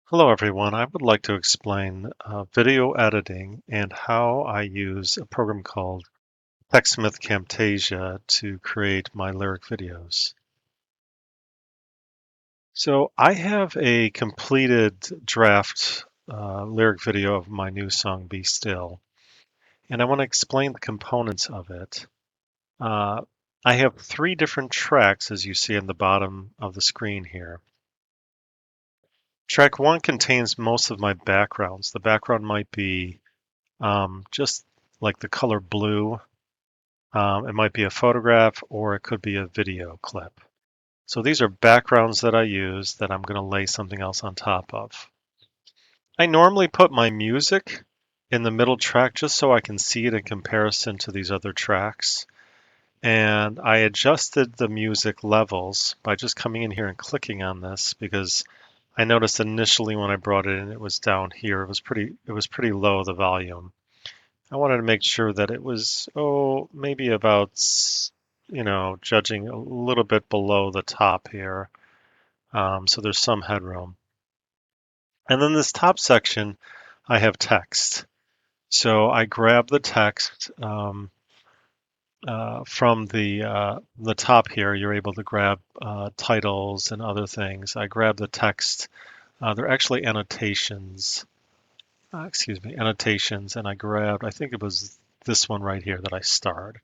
Hello everyone, I would like to explain video editing and how I use a program called TechSmith Camtasia to create my lyric videos. So I have a completed draft lyric video of my new song, Be Still, and I want to explain the components of it. Uh, I have three different tracks as you see on the bottom of the screen here. Track one contains most of my backgrounds. The background might be just like the color blue. It might be a photograph or it could be a video clip. So these are backgrounds that I use that I'm going to lay something else on top of. I normally put my music in the middle track just so I can see it in comparison to these other tracks. And I adjusted the music levels by just coming in here and clicking on this because I noticed initially when I brought it in, it was down here. It was pretty low, the volume. I wanted to make sure that it was, maybe about, judging a little bit below the top here. So there's some headroom. And then this top section, I have text. So I grab the text from the top here. You're able to grab titles and other things. I grab the text. They're actually annotations. Annotations, and I think it was this one right here that I starred.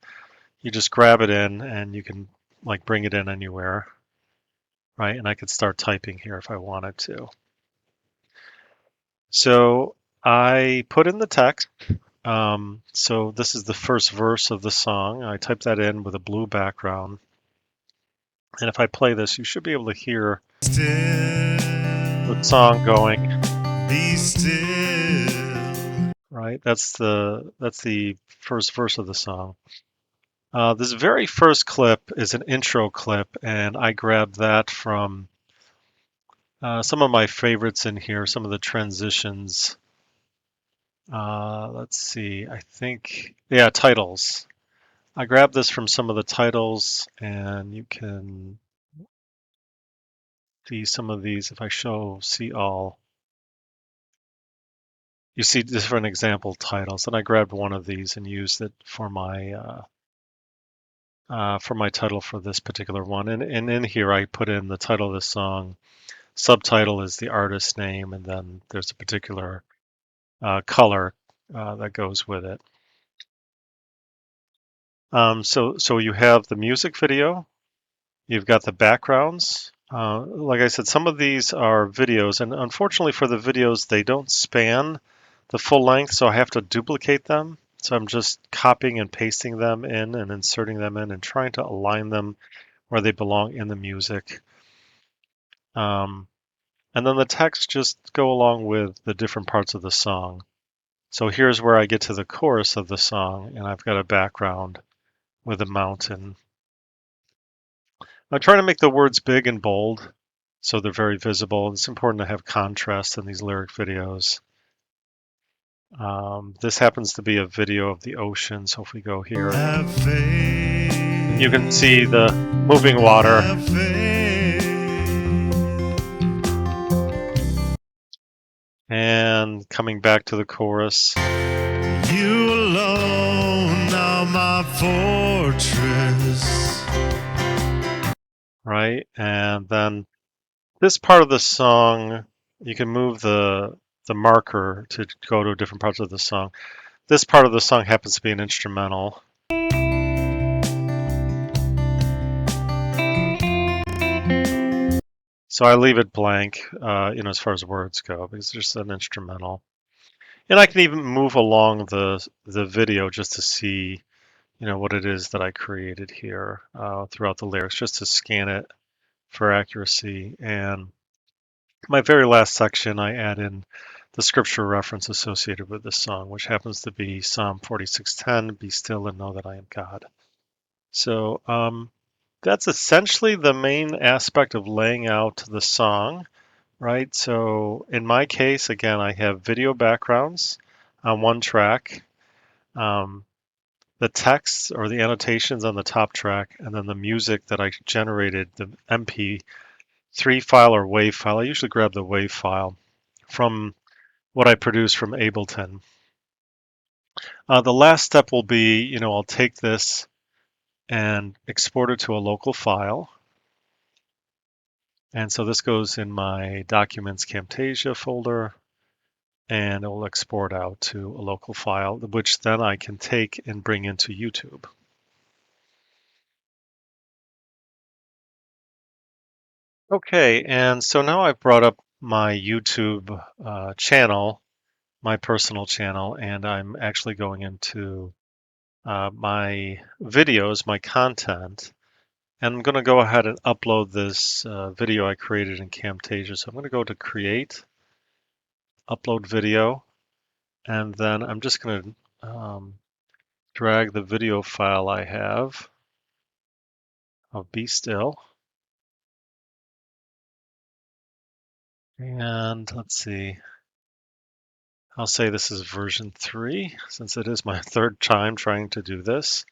You just grab it in and you can like bring it in anywhere, right? And I could start typing here if I wanted to. So I put in the text. So this is the first verse of the song. I type that in with a blue background. And if I play this, you should be able to hear the song going. Be still. Right? That's the first verse of the song. This very first clip is an intro clip, and I grabbed that from some of my favorites in here, some of the transitions. Let's see, titles. I grabbed this from some of the titles, and you can see some of these if I see all. You see different example titles, and I grabbed one of these and used it for my title for this particular one. And in here, I put in the title of the song. Subtitle is the artist name, and then there's a particular color that goes with it. So you have the music video, you've got the backgrounds. Like I said, some of these are videos, and unfortunately for the videos, they don't span the full length, so I have to duplicate them. So I'm just copying and pasting them in and inserting them in and trying to align them where they belong in the music. And then the text just go along with the different parts of the song. So here's where I get to the chorus of the song, and I've got a background with a mountain. I'm trying to make the words big and bold so they're very visible. It's important to have contrast in these lyric videos. This happens to be a video of the ocean, so if we go here, you can see the moving water. And coming back to the chorus. You alone are my fortress. Right, and then this part of the song, you can move the marker to go to different parts of the song. This part of the song happens to be an instrumental. So I leave it blank, as far as words go, because it's just an instrumental. And I can even move along the video just to see, what it is that I created here throughout the lyrics, just to scan it for accuracy. And my very last section, I add in the scripture reference associated with this song, which happens to be Psalm 46:10, "Be still and know that I am God." So that's essentially the main aspect of laying out the song, right? So in my case, again, I have video backgrounds on one track, the text or the annotations on the top track, and then the music that I generated, the MP3 file or WAV file. I usually grab the WAV file from what I produce from Ableton. The last step will be, I'll take this and export it to a local file. And so this goes in my Documents Camtasia folder, and it will export out to a local file, which then I can take and bring into YouTube. Okay, and so now I've brought up my YouTube channel, my personal channel, and I'm actually going into my videos, my content, and I'm going to go ahead and upload this video I created in Camtasia. So I'm going to go to Create, Upload Video, and then I'm just going to drag the video file I have of Be Still. And let's see, I'll say this is version 3, since it is my third time trying to do this.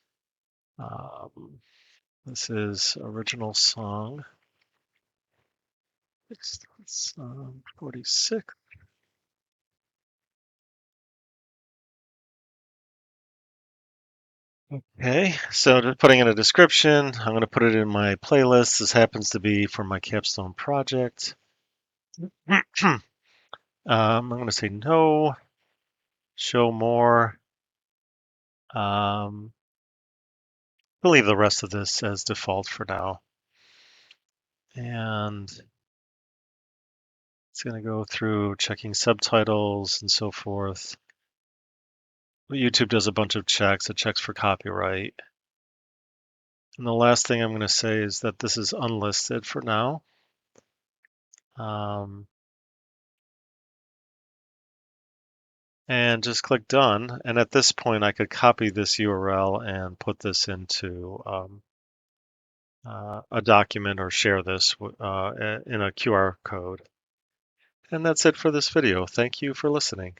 This is original song. It's song 46. Okay, so putting in a description, I'm going to put it in my playlist. This happens to be for my capstone project. I'm going to say no, show more. We'll leave the rest of this as default for now. And it's going to go through checking subtitles and so forth. YouTube does a bunch of checks. It checks for copyright. And the last thing I'm going to say is that this is unlisted for now. And just click done. And at this point, I could copy this URL and put this into a document or share this in a QR code. And that's it for this video. Thank you for listening.